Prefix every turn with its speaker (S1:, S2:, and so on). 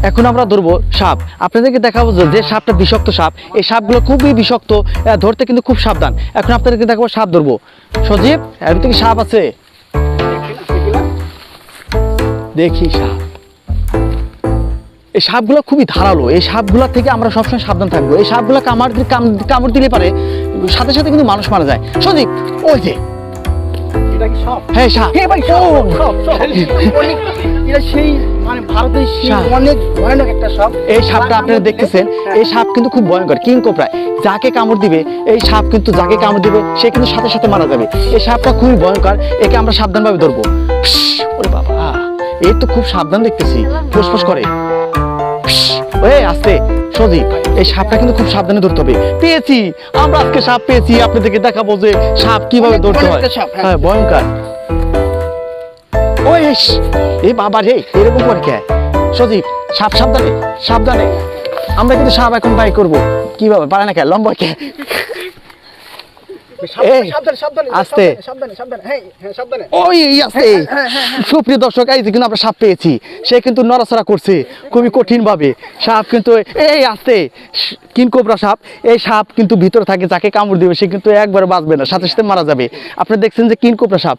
S1: এখন আমরা ধরবো সাপ। আপনাদেরকে দেখাবো যে সাপটা বিষাক্ত সাপ, এই সাপগুলো খুবই বিষাক্ত, ধরতে কিন্তু খুব সাবধান। এখন আপনাদেরকে দেখাবো সাপ ধরবো। সজীব, এর ভিতরে কি সাপ আছে? দেখি সাপ। এই সাপগুলো খুবই ধারালো, এই সাপগুলো থেকে আমরা সবসময় সাবধান থাকবো। এই সাপগুলো কামড় দিলে পারে সাথে সাথে কিন্তু মানুষ মারা যায়। সজীব, ওই যে
S2: এটা কি সাপ?
S1: হ্যাঁ সাপ।
S2: হ্যাঁ ভাই, সাপ, সাপ, সাপ। এটা সেই মানে ভারতের সেই
S1: সাপ।
S2: অনেক ভয়ানক একটা সাপ।
S1: এই সাপটা আপনারা দেখতেছেন, এই সাপ কিন্তু খুব ভয়ঙ্কর, কিং কোবরা। যাকে কামড় দিবে, এই সাপ কিন্তু যাকে কামড় দিবে সে কিন্তু সাথে সাথে মারা যাবে। এই সাপটা খুবই ভয়ঙ্কর, একে আমরা সাবধানভাবে ধরবো। ওরে বাবা, এই তো খুব সাবধান দেখতেছি, ফুসফুস করে। ওই আস্তে। সজীব, এই সাপটা কিন্তু খুব সাবধানে ধরতে হবে। পেয়েছি, আমরা আজকে সাপ পেয়েছি, আপনাদেরকে দেখাবো যে সাপ কিভাবে ধরতে হয়। হ্যাঁ, ভয়ঙ্কর। ওই এই বাবা রে, এরকম করে কে? সজীব, সাপ সাবধানে, সাবধানে। আমরা কিন্তু সাপ এখন বাই করবো। কিভাবে পারে না কে? লম্বা কে? এই,
S2: সাবধানে, সাবধানে,
S1: আস্তে।
S2: সাবধানে, সাবধানে। হ্যাঁ, হ্যাঁ, সাবধানে।
S1: ওই আস্তে। সুপ্রিয় দর্শক, এই যে কিন্তু আমরা সাপ পেয়েছি, সে কিন্তু নড়াচড়া করছে খুবই কঠিন ভাবে। সাপ কিন্তু এই আস্তে, কিংকোবরা সাপ। এই সাপ কিন্তু ভিতরে থাকে, যাকে কামড় দিবে সে কিন্তু একবার বাঁচবে না, সাথে সাথে মারা যাবে। আপনি দেখছেন যে কিংকোবরা সাপ।